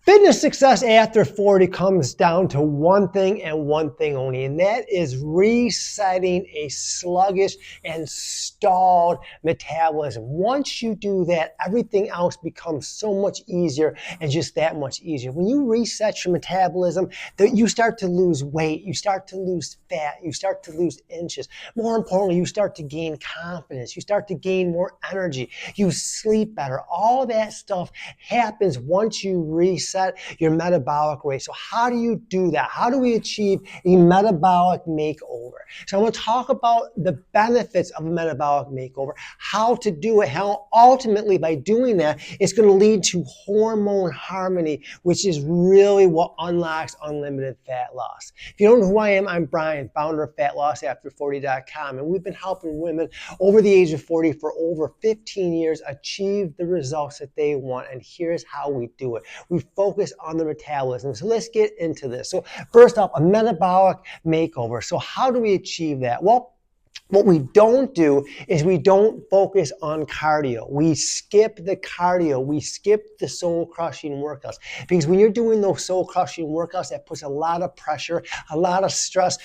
Fitness success after 40 comes down to one thing and one thing only, and that is resetting a sluggish and stalled metabolism. Once you do that, everything else becomes so much easier and just that much easier. When you reset your metabolism, you start to lose weight, you start to lose fat, you start to lose inches. More importantly, you start to gain confidence, you start to gain more energy, you sleep better. All that stuff happens once you reset your metabolic rate. So how do you do that? How do we achieve a metabolic makeover? So I want to talk about the benefits of a metabolic makeover, how to do it, how ultimately by doing that, it's going to lead to hormone harmony, which is really what unlocks unlimited fat loss. If you don't know who I am, I'm Brian, founder of FatLossAfter40.com, and we've been helping women over the age of 40 for over 15 years achieve the results that they want, and here's how we do it. We focus on the metabolism. So let's get into this. So first off, a metabolic makeover. So how do we achieve that? Well, what we don't do is we don't focus on cardio. We skip the cardio. We skip the soul-crushing workouts. Because when you're doing those soul-crushing workouts, that puts a lot of pressure, a lot of stress,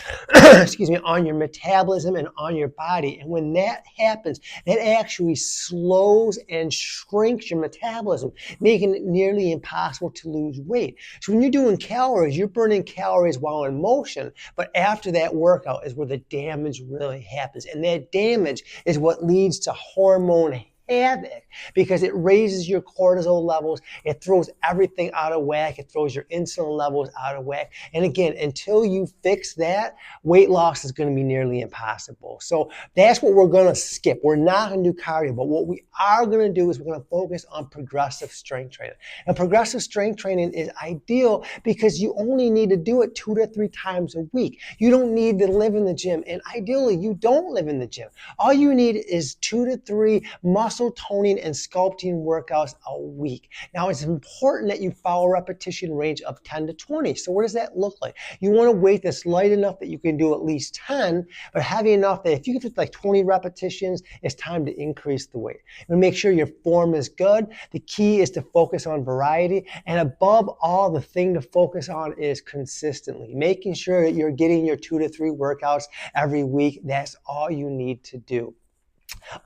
on your metabolism and on your body. And when that happens, that actually slows and shrinks your metabolism, making it nearly impossible to lose weight. So when you're doing calories, you're burning calories while in motion, but after that workout is where the damage really happens. And that damage is what leads to hormone havoc because it raises your cortisol levels, it throws everything out of whack, it throws your insulin levels out of whack. And again, until you fix that, weight loss is going to be nearly impossible. So that's what we're going to skip. We're not going to do cardio, but what we are going to do is we're going to focus on progressive strength training. And progressive strength training is ideal because you only need to do it 2 to 3 times a week. You don't need to live in the gym, and ideally you don't live in the gym. All you need is 2 to 3 muscle toning and sculpting workouts a week. Now, it's important that you follow a repetition range of 10 to 20. So what does that look like? You want a weight that's light enough that you can do at least 10, but heavy enough that if you get to like 20 repetitions, it's time to increase the weight. And make sure your form is good. The key is to focus on variety, and above all, the thing to focus on is consistently, making sure that you're getting your 2 to 3 workouts every week. That's all you need to do.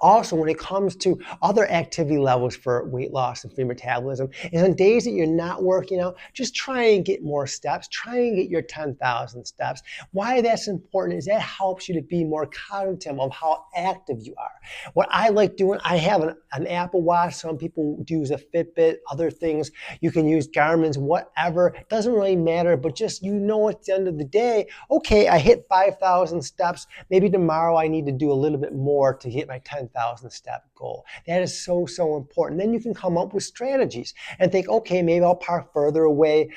Also, when it comes to other activity levels for weight loss and free metabolism, is on days that you're not working out, just try and get more steps. Try and get your 10,000 steps. Why that's important is that helps you to be more cognitive of how active you are. What I like doing, I have an Apple Watch. Some people use a Fitbit, other things. You can use Garmin's, whatever. It doesn't really matter, but just at the end of the day, okay, I hit 5,000 steps. Maybe tomorrow I need to do a little bit more to hit my 10,000 step goal. That is so, so important. Then you can come up with strategies and think, okay, maybe I'll park further away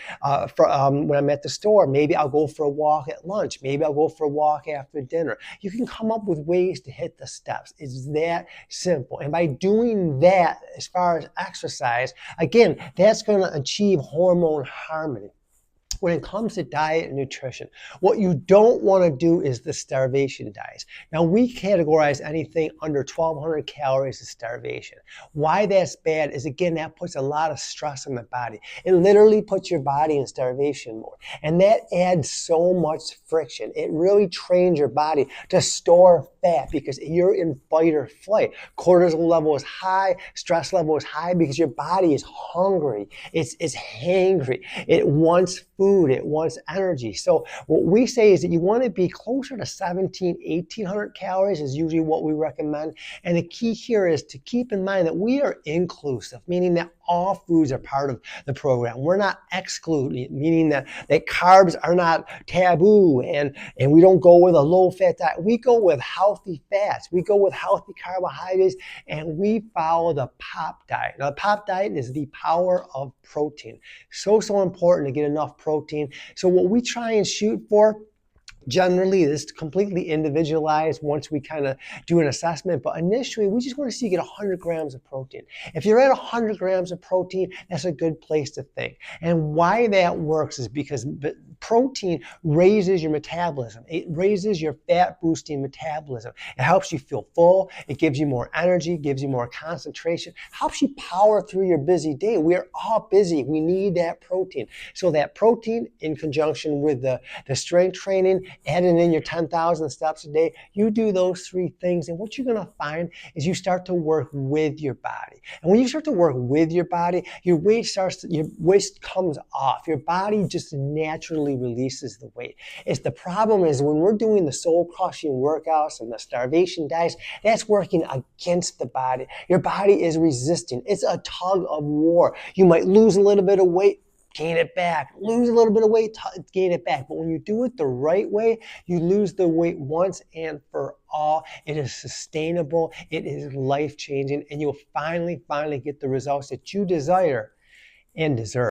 when I'm at the store. Maybe I'll go for a walk at lunch. Maybe I'll go for a walk after dinner. You can come up with ways to hit the steps. It's that simple. And by doing that, as far as exercise, again, that's going to achieve hormone harmony. When it comes to diet and nutrition, what you don't want to do is the starvation diets. Now, we categorize anything under 1,200 calories as starvation. Why that's bad is, again, that puts a lot of stress on the body. It literally puts your body in starvation mode. And that adds so much friction. It really trains your body to store fat because you're in fight or flight. Cortisol level is high, stress level is high because your body is hungry. It's hangry. It wants food, it wants energy. So what we say is that you want to be closer to 1,800 calories is usually what we recommend. And the key here is to keep in mind that we are inclusive, meaning that all foods are part of the program. We're not excluding, meaning that carbs are not taboo and we don't go with a low-fat diet. We go with healthy fats. We go with healthy carbohydrates, and we follow the POP diet. Now, the POP diet is the power of protein. So important to get enough protein. So what we try and shoot for, generally, this is completely individualized once we kind of do an assessment, but initially we just want to see you get 100 grams of protein. If you're at 100 grams of protein, that's a good place to think. And why that works is because protein raises your metabolism. It raises your fat boosting metabolism. It helps you feel full. It gives you more energy, gives you more concentration, helps you power through your busy day. We are all busy. We need that protein. So that protein in conjunction with the strength training, adding in your 10,000 steps a day, you do those three things. And what you're going to find is you start to work with your body. And when you start to work with your body, your weight comes off. Your body just naturally releases the weight. The problem is when we're doing the soul crushing workouts and the starvation diets, that's working against the body. Your body is resisting. It's a tug of war. You might lose a little bit of weight, gain it back. Lose a little bit of weight, gain it back. But when you do it the right way, you lose the weight once and for all. It is sustainable. It is life-changing. And you'll finally get the results that you desire and deserve.